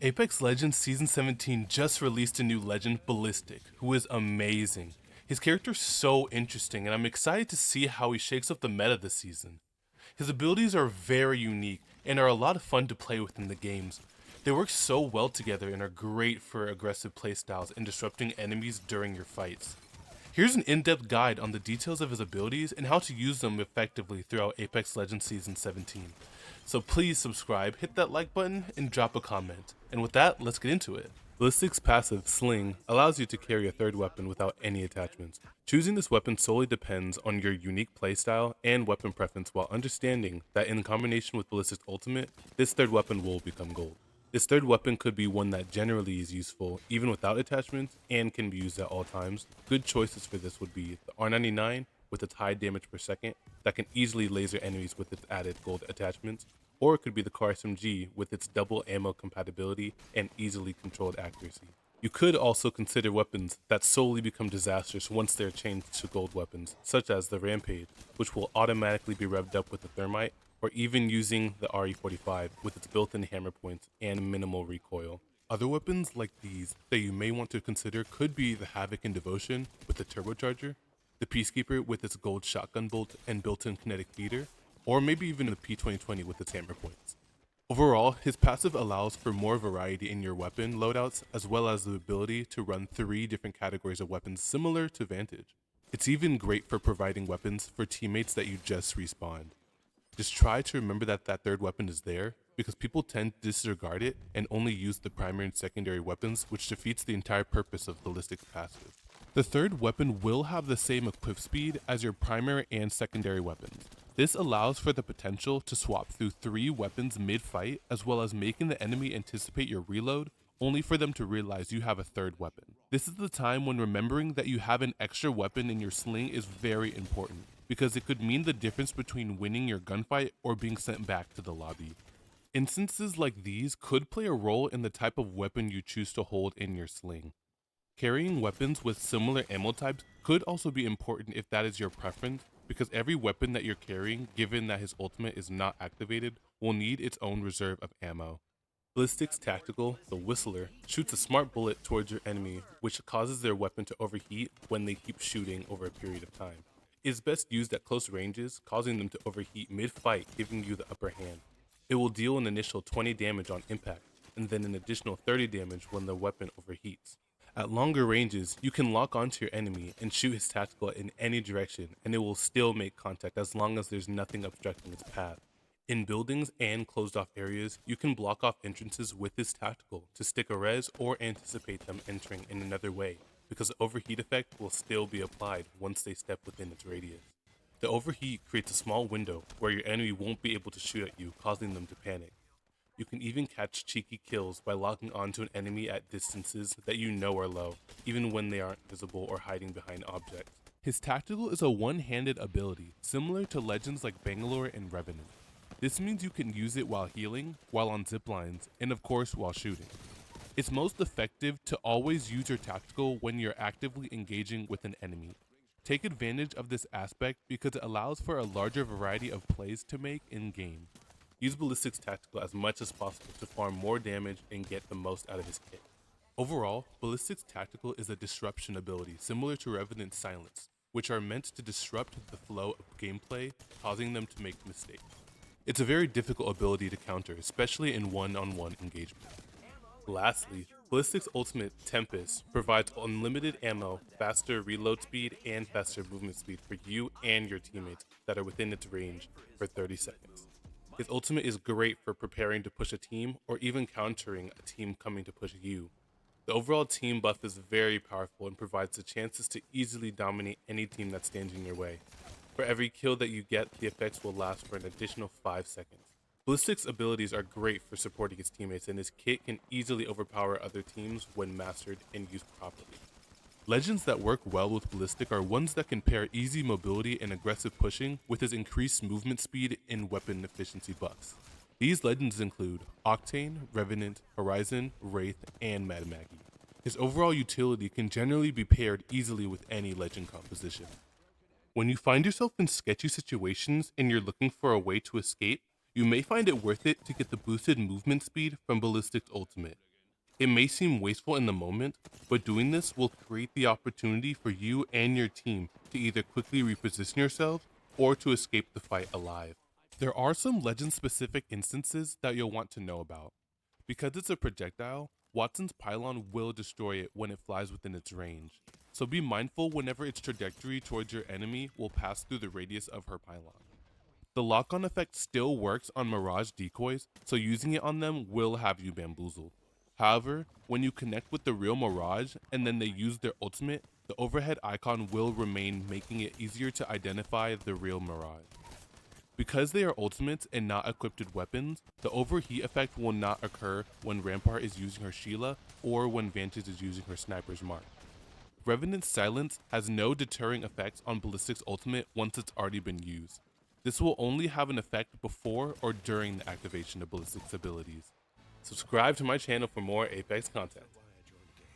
Apex Legends Season 17 just released a new legend, Ballistic, who is amazing. His character is so interesting, and I'm excited to see how he shakes up the meta this season. His abilities are very unique and are a lot of fun to play with in the games. They work so well together and are great for aggressive playstyles and disrupting enemies during your fights. Here's an in-depth guide on the details of his abilities and how to use them effectively throughout Apex Legends Season 17. So please subscribe, hit that like button, and drop a comment. And with that, let's get into it. Ballistic's passive, Sling, allows you to carry a third weapon without any attachments. Choosing this weapon solely depends on your unique playstyle and weapon preference while understanding that in combination with Ballistic's ultimate, this third weapon will become gold. This third weapon could be one that generally is useful even without attachments and can be used at all times. Good choices for this would be the R99 with its high damage per second that can easily laser enemies with its added gold attachments, or it could be the Car SMG with its double ammo compatibility and easily controlled accuracy. You could also consider weapons that solely become disastrous once they're changed to gold weapons, such as the Rampage, which will automatically be revved up with the Thermite, or even using the RE45 with its built-in hammer points and minimal recoil. Other weapons like these that you may want to consider could be the Havoc and Devotion with the turbocharger, the Peacekeeper with its gold shotgun bolt and built-in kinetic feeder, or maybe even the P2020 with its hammer points. Overall, his passive allows for more variety in your weapon loadouts as well as the ability to run 3 different categories of weapons similar to Vantage. It's even great for providing weapons for teammates that you just respawned. Just try to remember that that third weapon is there, because people tend to disregard it and only use the primary and secondary weapons, which defeats the entire purpose of Ballistic's passive. The third weapon will have the same equip speed as your primary and secondary weapons. This allows for the potential to swap through 3 weapons mid-fight, as well as making the enemy anticipate your reload, only for them to realize you have a third weapon. This is the time when remembering that you have an extra weapon in your sling is very important, because it could mean the difference between winning your gunfight or being sent back to the lobby. Instances like these could play a role in the type of weapon you choose to hold in your sling. Carrying weapons with similar ammo types could also be important if that is your preference, because every weapon that you're carrying, given that his ultimate is not activated, will need its own reserve of ammo. Ballistic's tactical, the Whistler, shoots a smart bullet towards your enemy, which causes their weapon to overheat when they keep shooting over a period of time. It is best used at close ranges, causing them to overheat mid-fight, giving you the upper hand. It will deal an initial 20 damage on impact, and then an additional 30 damage when the weapon overheats. At longer ranges, you can lock onto your enemy and shoot his tactical in any direction, and it will still make contact as long as there's nothing obstructing its path. In buildings and closed off areas, you can block off entrances with this tactical to stick a res or anticipate them entering in another way, because the overheat effect will still be applied once they step within its radius. The overheat creates a small window where your enemy won't be able to shoot at you, causing them to panic. You can even catch cheeky kills by locking onto an enemy at distances that you know are low, even when they aren't visible or hiding behind objects. His tactical is a one-handed ability, similar to legends like Bangalore and Revenant. This means you can use it while healing, while on ziplines, and of course while shooting. It's most effective to always use your tactical when you're actively engaging with an enemy. Take advantage of this aspect because it allows for a larger variety of plays to make in-game. Use Ballistic's tactical as much as possible to farm more damage and get the most out of his kit. Overall, Ballistic's tactical is a disruption ability similar to Revenant's Silence, which are meant to disrupt the flow of gameplay, causing them to make mistakes. It's a very difficult ability to counter, especially in one-on-one engagement. Lastly, Ballistic's ultimate, Tempest, provides unlimited ammo, faster reload speed, and faster movement speed for you and your teammates that are within its range for 30 seconds. His ultimate is great for preparing to push a team or even countering a team coming to push you. The overall team buff is very powerful and provides the chances to easily dominate any team that stands in your way. For every kill that you get, the effects will last for an additional 5 seconds. Ballistic's abilities are great for supporting his teammates, and his kit can easily overpower other teams when mastered and used properly. Legends that work well with Ballistic are ones that can pair easy mobility and aggressive pushing with his increased movement speed and weapon efficiency buffs. These legends include Octane, Revenant, Horizon, Wraith, and Mad Maggie. His overall utility can generally be paired easily with any legend composition. When you find yourself in sketchy situations and you're looking for a way to escape, you may find it worth it to get the boosted movement speed from Ballistic's ultimate. It may seem wasteful in the moment, but doing this will create the opportunity for you and your team to either quickly reposition yourselves or to escape the fight alive. There are some legend-specific instances that you'll want to know about. Because it's a projectile, Watson's pylon will destroy it when it flies within its range, so be mindful whenever its trajectory towards your enemy will pass through the radius of her pylon. The lock-on effect still works on Mirage decoys, so using it on them will have you bamboozled. However, when you connect with the real Mirage and then they use their ultimate, the overhead icon will remain, making it easier to identify the real Mirage. Because they are ultimates and not equipped weapons, the overheat effect will not occur when Rampart is using her Sheila or when Vantage is using her Sniper's Mark. Revenant's Silence has no deterring effects on Ballistic's ultimate once it's already been used. This will only have an effect before or during the activation of Ballistic's abilities. Subscribe to my channel for more Apex content.